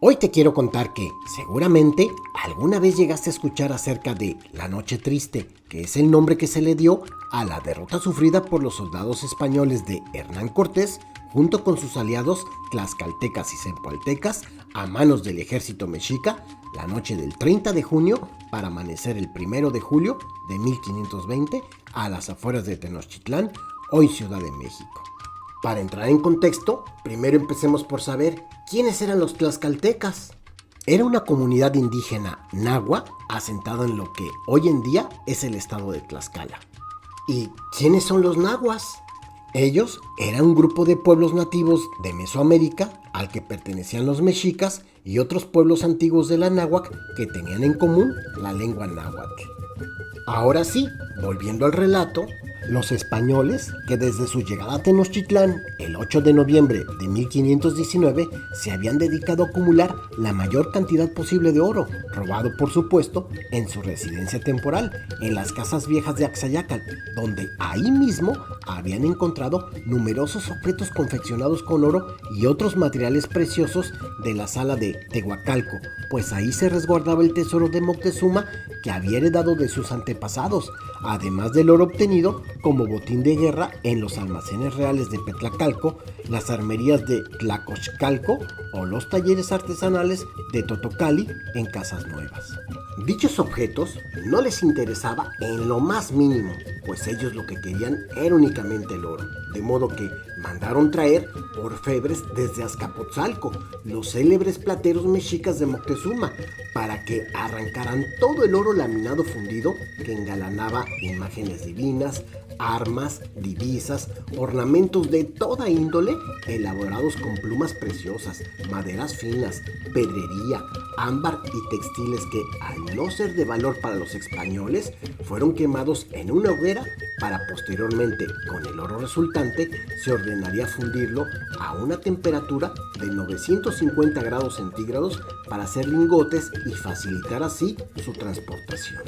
Hoy te quiero contar que, seguramente, alguna vez llegaste a escuchar acerca de la Noche Triste, que es el nombre que se le dio a la derrota sufrida por los soldados españoles de Hernán Cortés junto con sus aliados tlaxcaltecas y cempaltecas a manos del ejército mexica la noche del 30 de junio para amanecer el 1 de julio de 1520 a las afueras de Tenochtitlán, hoy Ciudad de México. Para entrar en contexto, primero empecemos por saber quiénes eran los tlaxcaltecas. Era una comunidad indígena nahua asentada en lo que hoy en día es el estado de Tlaxcala. ¿Y quiénes son los nahuas? Ellos eran un grupo de pueblos nativos de Mesoamérica al que pertenecían los mexicas y otros pueblos antiguos de la náhuatl que tenían en común la lengua náhuatl. Ahora sí, volviendo al relato, los españoles, que desde su llegada a Tenochtitlán el 8 de noviembre de 1519 se habían dedicado a acumular la mayor cantidad posible de oro, robado por supuesto en su residencia temporal, en las casas viejas de Axayácatl, donde ahí mismo habían encontrado numerosos objetos confeccionados con oro y otros materiales preciosos de la sala de Tehuacalco, pues ahí se resguardaba el tesoro de Moctezuma que había heredado de sus antepasados, además del oro obtenido como botín de guerra en los almacenes reales de Petlacalco, las armerías de Tlacochcalco o los talleres artesanales de Totocali en Casas Nuevas. Dichos objetos no les interesaba en lo más mínimo, pues ellos lo que querían era únicamente el oro, de modo que mandaron traer orfebres desde Azcapotzalco, los célebres plateros mexicas de Moctezuma, para que arrancaran todo el oro laminado fundido que engalanaba imágenes divinas, armas, divisas, ornamentos de toda índole elaborados con plumas preciosas, maderas finas, pedrería, ámbar y textiles que, al no ser de valor para los españoles, fueron quemados en una hoguera para posteriormente, con el oro resultante, se ordenaría fundirlo a una temperatura de 950 grados centígrados para hacer lingotes y facilitar así su transportación.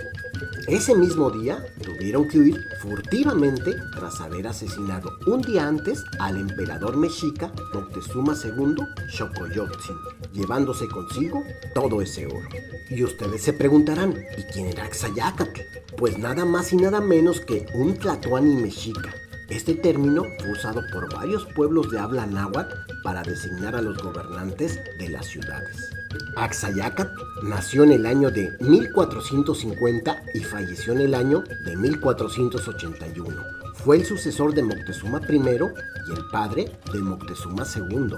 Ese mismo día tuvieron que huir furtivamente tras haber asesinado un día antes al emperador mexica Moctezuma II Xocoyotzin, llevándose consigo todo ese oro. Y ustedes se preguntarán, ¿y quién era Axayácatl? Pues nada más y nada menos que un tlatoani mexica. Este término fue usado por varios pueblos de habla náhuatl para designar a los gobernantes de las ciudades. Axayácatl nació en el año de 1450 y falleció en el año de 1481. Fue el sucesor de Moctezuma I y el padre de Moctezuma II.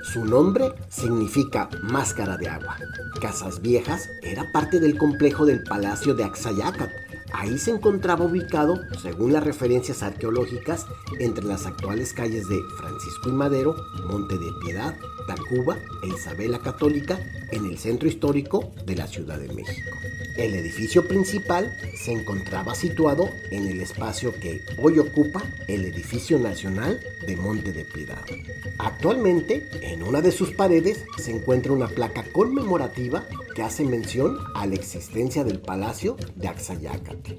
Su nombre significa máscara de agua. Casas Viejas era parte del complejo del Palacio de Axayácatl. Ahí se encontraba ubicado, según las referencias arqueológicas, entre las actuales calles de Francisco y Madero, Monte de Piedad, Tacuba e Isabel la Católica, en el centro histórico de la Ciudad de México. El edificio principal se encontraba situado en el espacio que hoy ocupa el Edificio Nacional de Monte de Piedad. Actualmente, en una de sus paredes se encuentra una placa conmemorativa que hace mención a la existencia del Palacio de Axayácatl.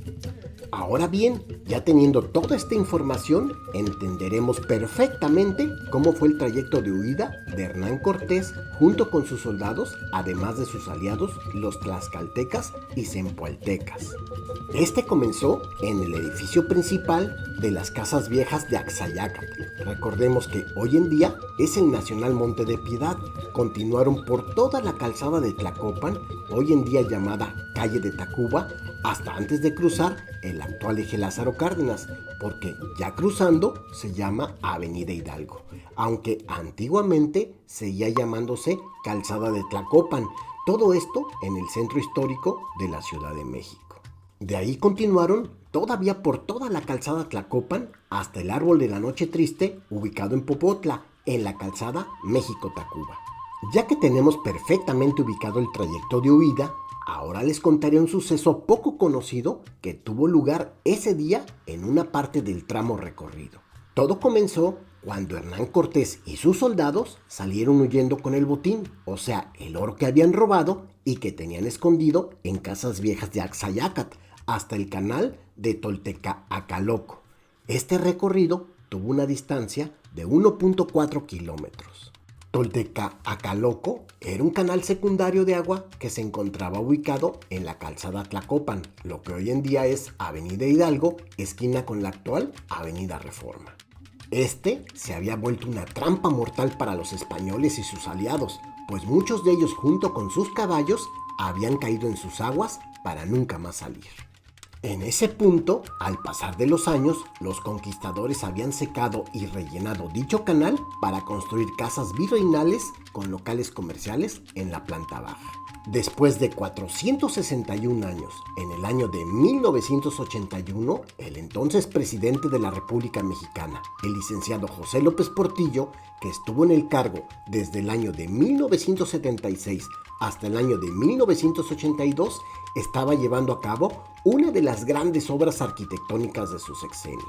Ahora bien, ya teniendo toda esta información, entenderemos perfectamente cómo fue el trayecto de huida de Hernán Cortés junto con sus soldados, además de sus aliados, los tlaxcaltecas y cempaltecas. Este comenzó en el edificio principal de las Casas Viejas de Axayácatl. Recordemos que hoy en día es el Nacional Monte de Piedad. Continuaron por toda la calzada de Tlacopan, hoy en día llamada Calle de Tacuba, hasta antes de cruzar el actual eje Lázaro Cárdenas, porque ya cruzando se llama Avenida Hidalgo, aunque antiguamente seguía llamándose Calzada de Tlacopan, todo esto en el centro histórico de la Ciudad de México. De ahí continuaron todavía por toda la calzada Tlacopan hasta el Árbol de la Noche Triste, ubicado en Popotla, en la calzada México-Tacuba. Ya que tenemos perfectamente ubicado el trayecto de huida, ahora les contaré un suceso poco conocido que tuvo lugar ese día en una parte del tramo recorrido. Todo comenzó cuando Hernán Cortés y sus soldados salieron huyendo con el botín, o sea, el oro que habían robado y que tenían escondido en Casas Viejas de Axayácatl, hasta el canal de Tolteca-Acaloco. Este recorrido tuvo una distancia de 1.4 kilómetros. Tolteca-Acaloco era un canal secundario de agua que se encontraba ubicado en la calzada Tlacopan, lo que hoy en día es Avenida Hidalgo, esquina con la actual Avenida Reforma. Este se había vuelto una trampa mortal para los españoles y sus aliados, pues muchos de ellos junto con sus caballos habían caído en sus aguas para nunca más salir. En ese punto, al pasar de los años, los conquistadores habían secado y rellenado dicho canal para construir casas virreinales con locales comerciales en la planta baja. Después de 461 años, en el año de 1981, el entonces presidente de la República Mexicana, el licenciado José López Portillo, que estuvo en el cargo desde el año de 1976 hasta el año de 1982, estaba llevando a cabo una de las grandes obras arquitectónicas de su sexenio.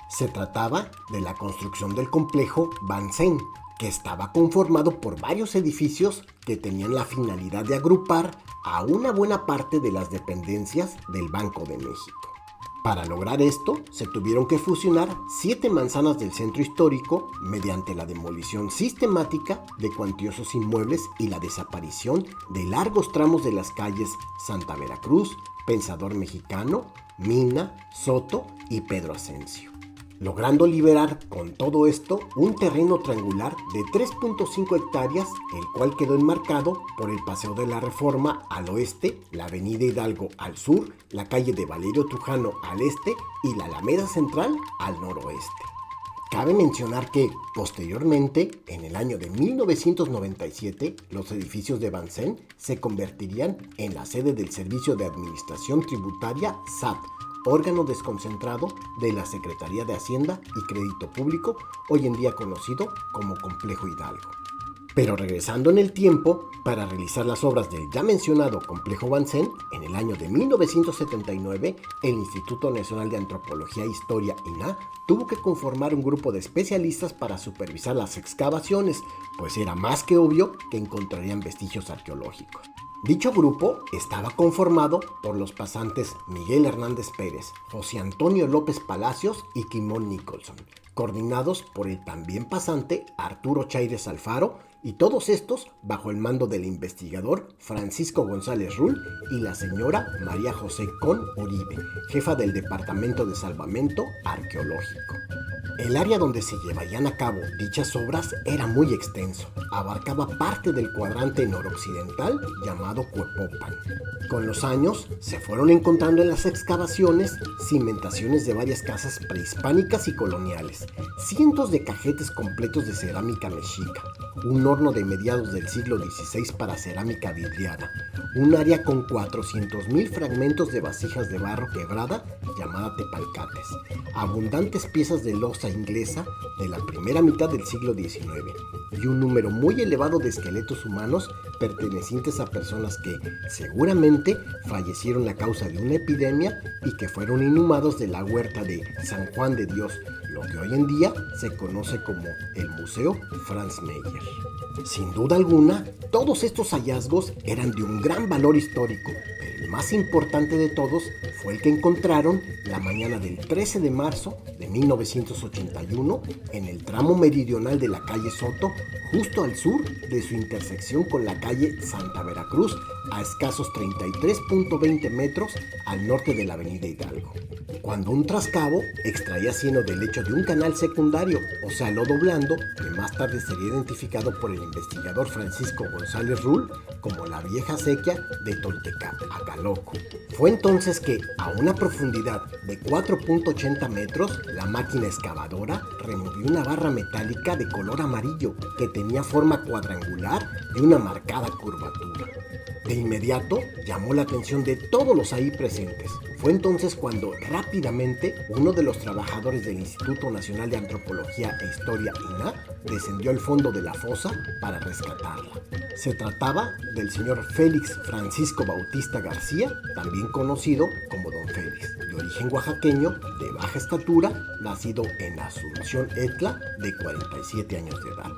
Se trataba de la construcción del complejo Bansen, que estaba conformado por varios edificios que tenían la finalidad de agrupar a una buena parte de las dependencias del Banco de México. Para lograr esto, se tuvieron que fusionar 7 manzanas del centro histórico mediante la demolición sistemática de cuantiosos inmuebles y la desaparición de largos tramos de las calles Santa Veracruz, Pensador Mexicano, Mina, Soto y Pedro Asensio, logrando liberar con todo esto un terreno triangular de 3.5 hectáreas, el cual quedó enmarcado por el Paseo de la Reforma al oeste, la Avenida Hidalgo al sur, la calle de Valerio Trujano al este y la Alameda Central al noroeste. Cabe mencionar que, posteriormente, en el año de 1997, los edificios de Bansen se convertirían en la sede del Servicio de Administración Tributaria SAT, órgano desconcentrado de la Secretaría de Hacienda y Crédito Público, hoy en día conocido como Complejo Hidalgo. Pero regresando en el tiempo, para realizar las obras del ya mencionado Complejo Bansen, en el año de 1979, el Instituto Nacional de Antropología e Historia, INAH, tuvo que conformar un grupo de especialistas para supervisar las excavaciones, pues era más que obvio que encontrarían vestigios arqueológicos. Dicho grupo estaba conformado por los pasantes Miguel Hernández Pérez, José Antonio López Palacios y Quimón Nicholson, coordinados por el también pasante Arturo Chaires Alfaro, y todos estos bajo el mando del investigador Francisco González Rull y la señora María José Con Uribe, jefa del Departamento de Salvamento Arqueológico. El área donde se llevarían a cabo dichas obras era muy extenso, abarcaba parte del cuadrante noroccidental llamado Cuepopan. Con los años se fueron encontrando en las excavaciones cimentaciones de varias casas prehispánicas y coloniales, cientos de cajetes completos de cerámica mexica, un horno de mediados del siglo XVI para cerámica vidriada, un área con 400,000 fragmentos de vasijas de barro quebrada llamada tepalcates, abundantes piezas de loza inglesa de la primera mitad del siglo XIX y un número muy elevado de esqueletos humanos pertenecientes a personas que seguramente fallecieron a causa de una epidemia y que fueron inhumados de la huerta de San Juan de Dios, lo que hoy en día se conoce como el Museo Franz Mayer. Sin duda alguna, todos estos hallazgos eran de un gran valor histórico, pero el más importante de todos fue el que encontraron la mañana del 13 de marzo de 1981 en el tramo meridional de la calle Soto, justo al sur de su intersección con la calle Santa Veracruz, a escasos 33.20 metros al norte de la avenida Hidalgo, cuando un trascabo extraía cieno del lecho de un canal secundario, o sea, lodo blando, que más tarde sería identificado por el investigador Francisco González Rull como la vieja acequia de Tolteca-Acaloco. Fue entonces que, a una profundidad de 4.80 metros, la máquina excavadora removió una barra metálica de color amarillo que tenía forma cuadrangular y una marcada curvatura. De inmediato llamó la atención de todos los ahí presentes. Fue entonces cuando rápidamente uno de los trabajadores del Instituto Nacional de Antropología e Historia, INAH, descendió al fondo de la fosa para rescatarla. Se trataba del señor Félix Francisco Bautista García, también conocido como Don Félix, de origen oaxaqueño, de baja estatura, nacido en Asunción, Etla, de 47 años de edad.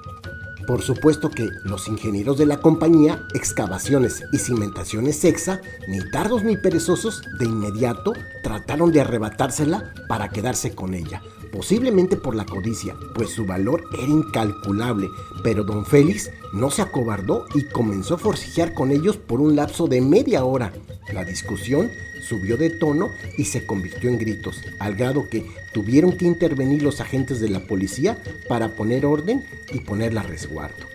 Por supuesto que los ingenieros de la compañía Excavaciones y Cimentaciones Sexa, ni tardos ni perezosos, de inmediato trataron de arrebatársela para quedarse con ella, posiblemente por la codicia, pues su valor era incalculable, pero don Félix no se acobardó y comenzó a forcejear con ellos por un lapso de media hora. La discusión subió de tono y se convirtió en gritos, al grado que tuvieron que intervenir los agentes de la policía para poner orden y ponerla a resguardo.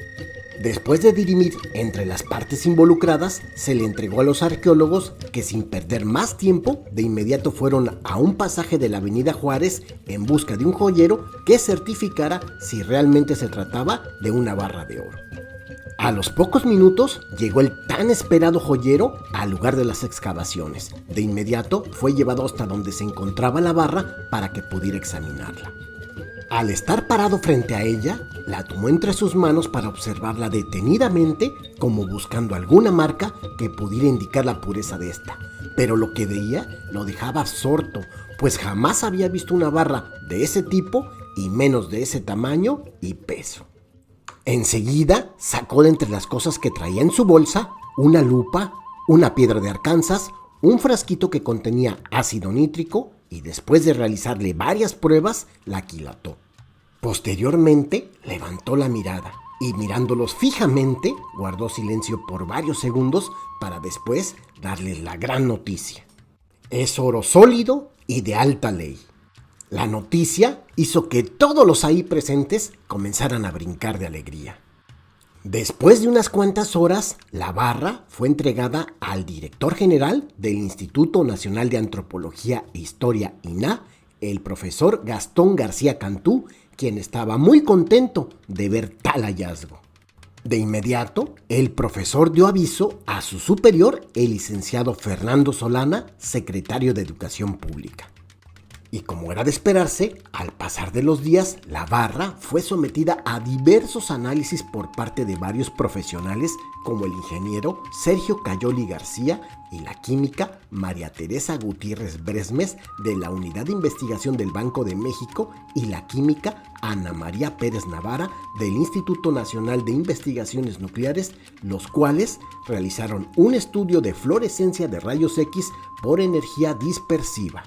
Después de dirimir entre las partes involucradas, se le entregó a los arqueólogos que, sin perder más tiempo, de inmediato fueron a un pasaje de la avenida Juárez en busca de un joyero que certificara si realmente se trataba de una barra de oro. A los pocos minutos llegó el tan esperado joyero al lugar de las excavaciones. De inmediato fue llevado hasta donde se encontraba la barra para que pudiera examinarla. Al estar parado frente a ella, la tomó entre sus manos para observarla detenidamente, como buscando alguna marca que pudiera indicar la pureza de esta. Pero lo que veía lo dejaba absorto, pues jamás había visto una barra de ese tipo y menos de ese tamaño y peso. Enseguida sacó de entre las cosas que traía en su bolsa una lupa, una piedra de Arkansas, un frasquito que contenía ácido nítrico y después de realizarle varias pruebas, la aquilató. Posteriormente, levantó la mirada y mirándolos fijamente, guardó silencio por varios segundos para después darles la gran noticia. Es oro sólido y de alta ley. La noticia hizo que todos los ahí presentes comenzaran a brincar de alegría. Después de unas cuantas horas, la barra fue entregada al director general del Instituto Nacional de Antropología e Historia, INAH, el profesor Gastón García Cantú, quien estaba muy contento de ver tal hallazgo. De inmediato, el profesor dio aviso a su superior, el licenciado Fernando Solana, secretario de Educación Pública. Y como era de esperarse, al pasar de los días, la barra fue sometida a diversos análisis por parte de varios profesionales como el ingeniero Sergio Cayoli García y la química María Teresa Gutiérrez Bresmes de la Unidad de Investigación del Banco de México y la química Ana María Pérez Navara del Instituto Nacional de Investigaciones Nucleares, los cuales realizaron un estudio de fluorescencia de rayos X por energía dispersiva.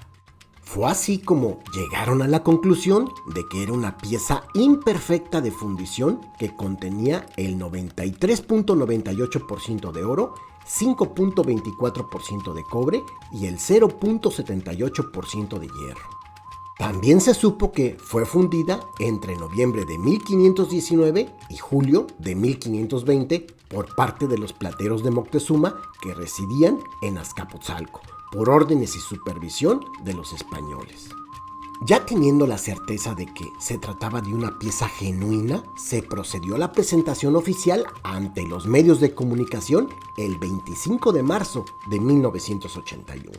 Fue así como llegaron a la conclusión de que era una pieza imperfecta de fundición que contenía el 93.98% de oro, 5.24% de cobre y el 0.78% de hierro. También se supo que fue fundida entre noviembre de 1519 y julio de 1520 por parte de los plateros de Moctezuma que residían en Azcapotzalco, por órdenes y supervisión de los españoles. Ya teniendo la certeza de que se trataba de una pieza genuina, se procedió a la presentación oficial ante los medios de comunicación el 25 de marzo de 1981.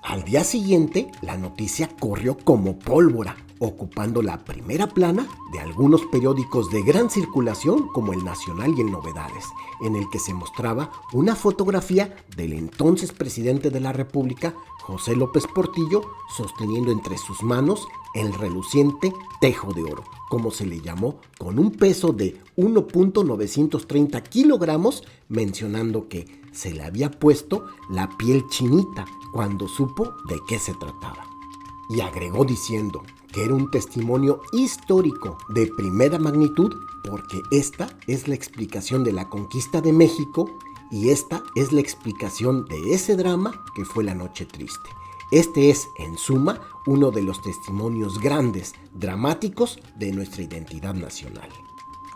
Al día siguiente, la noticia corrió como pólvora, ocupando la primera plana de algunos periódicos de gran circulación como El Nacional y El Novedades, en el que se mostraba una fotografía del entonces presidente de la República, José López Portillo, sosteniendo entre sus manos el reluciente tejo de oro, como se le llamó, con un peso de 1.930 kilogramos, mencionando que se le había puesto la piel chinita cuando supo de qué se trataba. Y agregó diciendo que era un testimonio histórico de primera magnitud porque esta es la explicación de la conquista de México y esta es la explicación de ese drama que fue la Noche Triste. Este es, en suma, uno de los testimonios grandes, dramáticos de nuestra identidad nacional.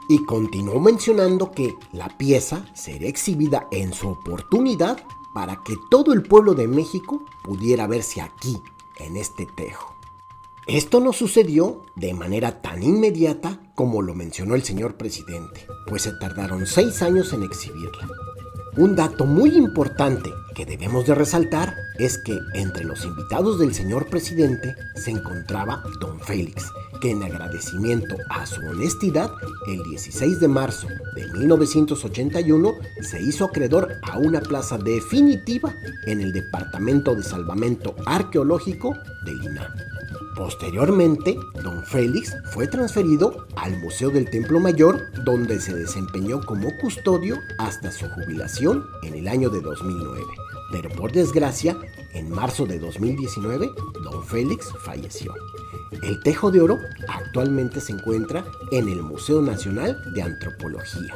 Y continuó mencionando que la pieza será exhibida en su oportunidad para que todo el pueblo de México pudiera verse aquí, en este tejo. Esto no sucedió de manera tan inmediata como lo mencionó el señor presidente, pues se tardaron 6 años en exhibirla. Un dato muy importante que debemos de resaltar es que entre los invitados del señor presidente se encontraba don Félix, que en agradecimiento a su honestidad, el 16 de marzo de 1981 se hizo acreedor a una plaza definitiva en el Departamento de Salvamento Arqueológico del INAH. Posteriormente, don Félix fue transferido al Museo del Templo Mayor, donde se desempeñó como custodio hasta su jubilación en el año de 2009. Pero por desgracia, en marzo de 2019, don Félix falleció. El Tejo de Oro actualmente se encuentra en el Museo Nacional de Antropología.